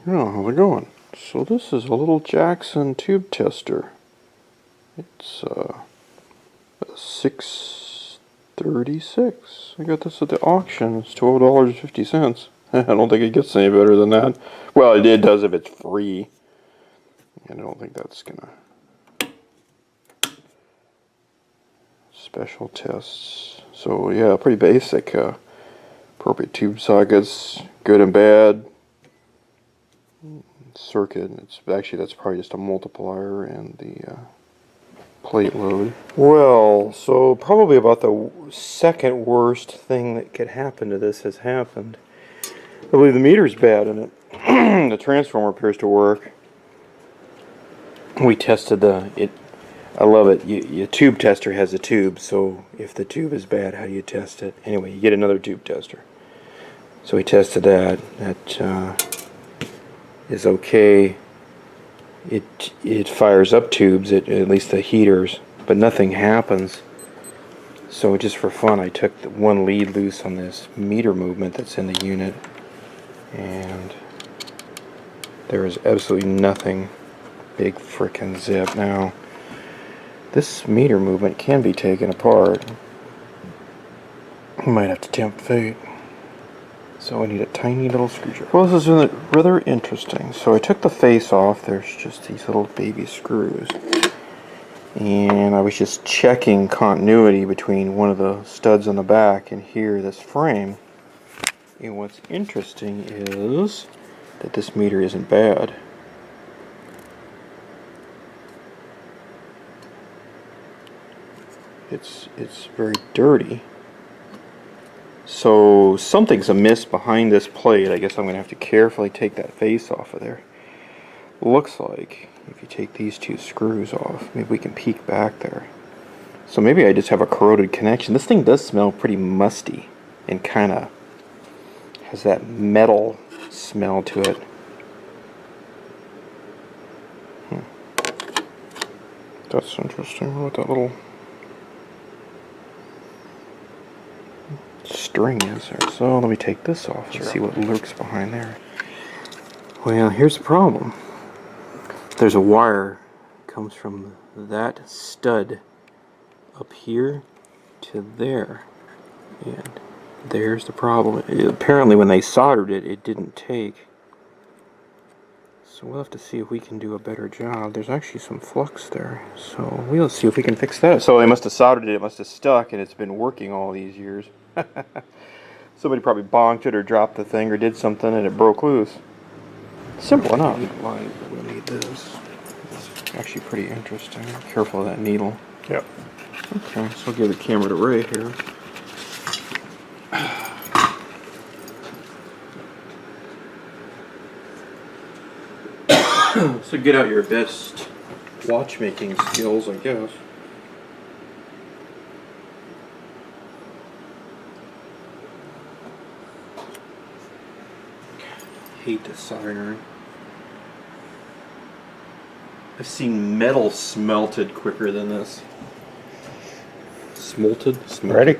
Yeah, how's it going? So this is a little Jackson tube tester. It's a 636. I got this at the auction. It's $12.50. I don't think it gets any better than that. Well, it does if it's free. And I don't think that's gonna. Special tests. So yeah, pretty basic. Appropriate tube sockets, good and bad. Circuit. That's probably just a multiplier and the plate load. Well, so probably about the second worst thing that could happen to this has happened. I believe the meter's bad in it. The transformer appears to work. We tested I love it. Your tube tester has a tube, so if the tube is bad, how do you test it? Anyway, you get another tube tester. So we tested that. That is okay. It fires up tubes, at least the heaters, but nothing happens. So just for fun, I took the one lead loose on this meter movement that's in the unit, and there is absolutely nothing. Big frickin' zip. Now, this meter movement can be taken apart. You might have to tempt fate. So I need a tiny little screwdriver. Well, this is rather interesting. So I took the face off. There's just these little baby screws. And I was just checking continuity between one of the studs on the back and here, this frame. And what's interesting is that this meter isn't bad. It's very dirty. So something's amiss behind this plate. I guess I'm going to have to carefully take that face off of there. Looks like if you take these two screws off, maybe we can peek back there. So maybe I just have a corroded connection. This thing does smell pretty musty and kind of has that metal smell to it. That's interesting. What that little string is there. So let me take this off and see what lurks behind there. Well, here's the problem. There's a wire that comes from that stud up here to there, and there's the problem. Apparently when they soldered it, it didn't take. So we'll have to see if we can do a better job. There's actually some flux there, so we'll see if we can fix that. So they must have soldered it, it must have stuck, and it's been working all these years. Somebody probably bonked it or dropped the thing or did something and it broke loose. Simple enough. We'll need this. It's actually pretty interesting. Careful of that needle. Yep. Okay, so I'll give the camera to Ray here. So get out your best watchmaking skills, I guess. Hate this soldering iron. I've seen metal smelted quicker than this. Smolted? Ready?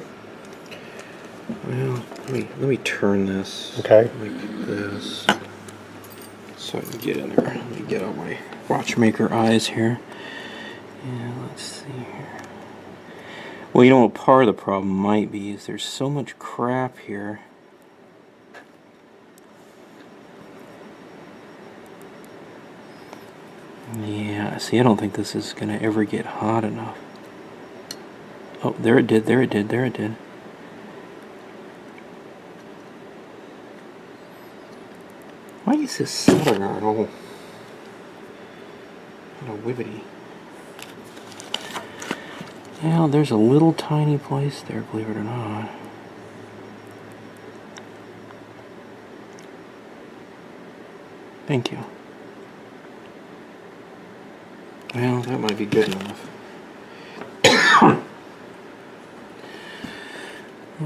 Well, let me turn this. Okay. Like this. So I can get in there. Let me get out my watchmaker eyes here. Yeah, let's see here. Well, you know what part of the problem might be is there's so much crap here. Yeah, see, I don't think this is going to ever get hot enough. Oh, there it did, there it did, there it did. Why is this soldering iron all wibbity? Yeah, there's a little tiny place there, believe it or not. Thank you. Well, that might be good enough. I'll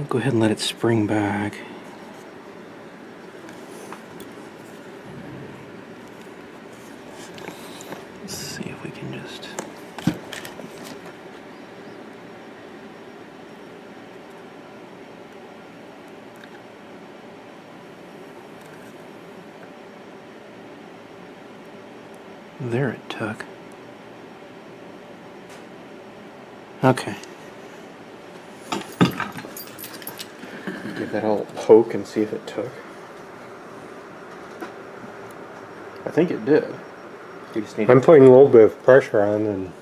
go ahead and let it spring back. Let's see if we can just... There it took. Okay. Give that a little poke and see if it took. I think it did. You just need I'm putting a little bit of pressure on and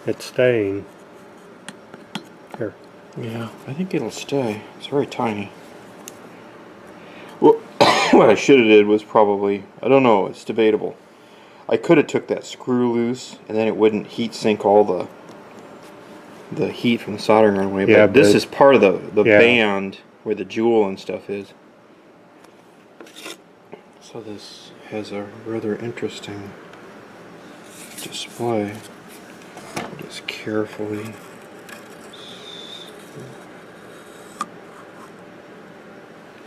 it's staying. Here. Yeah, I think it'll stay. It's very tiny. Well, what I should have did was probably, I don't know, it's debatable. I could have took that screw loose and then it wouldn't heat sink all the heat from the soldering iron away. Yeah, but this but- is part of the yeah. band where the jewel and stuff is. So this has a rather interesting display. Just carefully.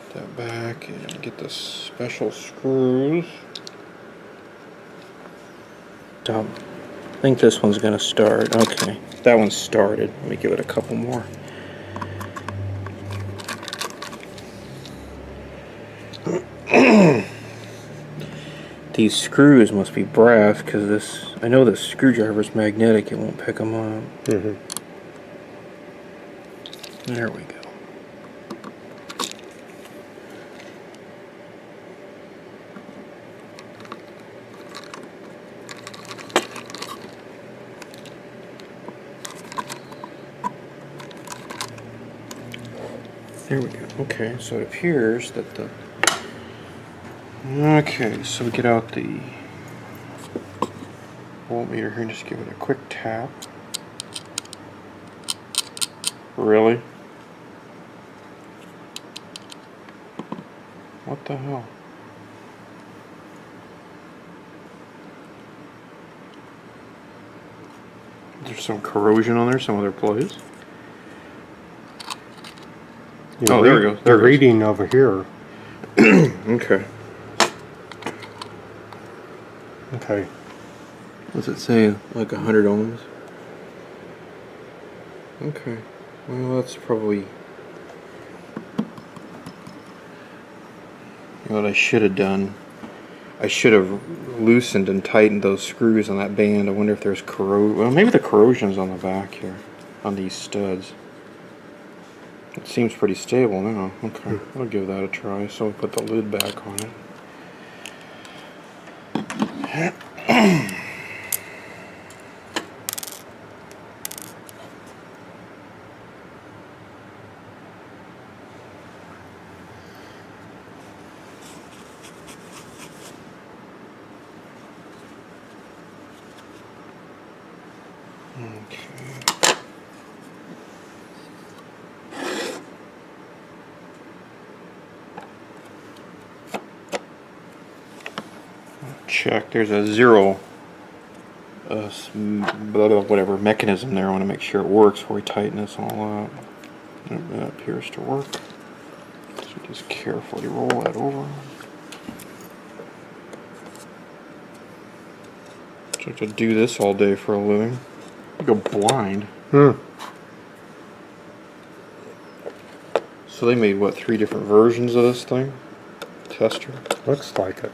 Put that back and get the special screws. I think this one's going to start. Okay, that one started. Let me give it a couple more. These screws must be brass because this. I know this screwdriver's magnetic. It won't pick them up. Mm-hmm. There we go. There we go. Okay, so it appears that the... Okay, so we get out the voltmeter here and just give it a quick tap. Really? What the hell? There's some corrosion on there, some other place. Oh, there we go. There The it is. reading over here. Okay. Okay. What's it say? Like 100 ohms? Okay. Well, that's probably... You know what I should have done? I should have loosened and tightened those screws on that band. I wonder if there's corrosion. Well, maybe the corrosion's on the back here, on these studs. It seems pretty stable now. Okay, I'll give that a try. So I'll put the lid back on it. Okay. Check. There's a zero, whatever mechanism there. I want to make sure it works before we tighten this all up. Yep, that appears to work. So just carefully roll that over. So I have to do this all day for a living. I go blind. So they made what, 3 different versions of this thing? Tester. Looks like it.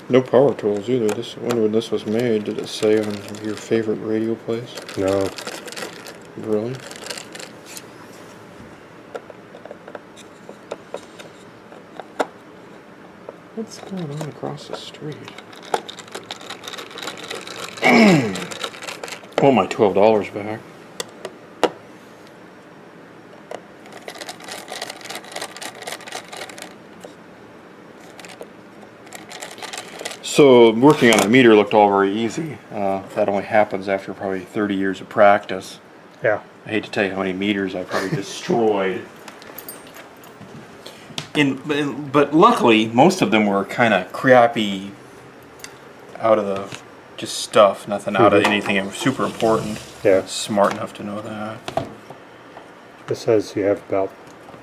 No power tools either. I wonder when this was made. Did it say on your favorite radio place? No. Really? What's going on across the street? Want my $12 back. So working on a meter looked all very easy. That only happens after probably 30 years of practice. Yeah. I hate to tell you how many meters I probably destroyed. But luckily, most of them were kind of crappy, out of the just stuff. Nothing out of anything super important. Yeah. Smart enough to know that. It says you have about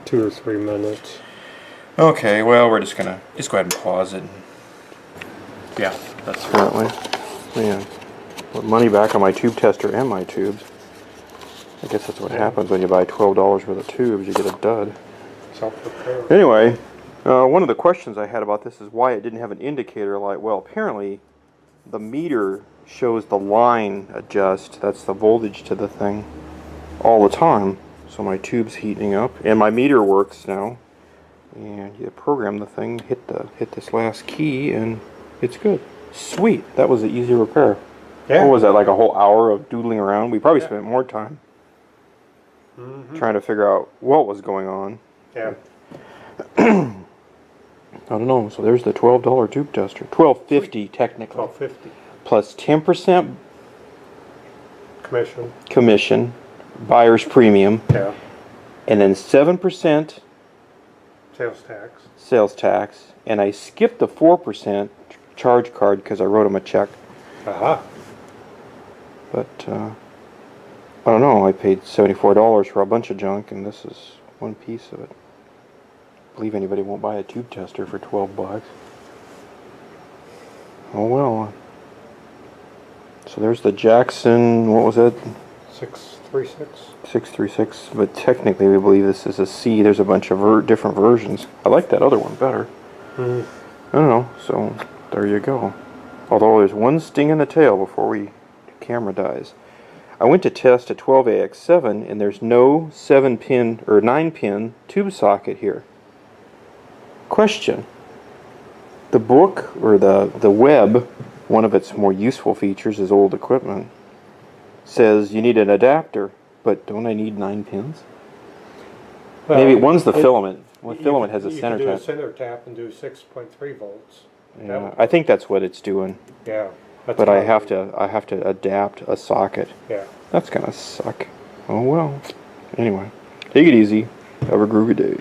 2 or 3 minutes. Okay, well, we're just gonna go ahead and pause it. Yeah, that's apparently. Man, put money back on my tube tester and my tubes. I guess that's what happens when you buy $12 worth of tubes. You get a dud. Self-repair. Anyway, One of the questions I had about this is why it didn't have an indicator light. Well, apparently the meter shows the line adjust, that's the voltage to the thing, all the time. So my tube's heating up, and my meter works now. And you program the thing, hit this last key, and it's good. Sweet, that was an easy repair. Yeah. What was that, like a whole hour of doodling around? We probably Yeah. spent more time Mm-hmm. trying to figure out what was going on. Yeah. I don't know. So there's the $12 tube tester. $12.50 technically. $12.50 Plus 10% commission. commission, buyer's premium, Yeah. and then 7% Sales tax. sales tax. And I skipped the 4% charge card because I wrote them a check. Aha. But I don't know. I paid $74 for a bunch of junk, and this is one piece of it. I believe anybody won't buy a tube tester for $12. Oh well. So there's the Jackson. What was it? 636. 636. But technically, we believe this is a C. There's a bunch of different versions. I like that other one better. Mm. I don't know. So there you go. Although there's one sting in the tail before the camera dies. I went to test a 12AX7 and there's no 7-pin or 9-pin tube socket here. Question. The book or the web, one of its more useful features is old equipment, says you need an adapter, but don't I need 9 pins? Well, Maybe one's the filament. One filament has a you center can do a tap. center tap and do 6.3 volts. Yeah, I think that's what it's doing. Yeah. That's But I probably- have to adapt a socket. Yeah. That's gonna suck. Oh well. Anyway, take it easy. Have a groovy day.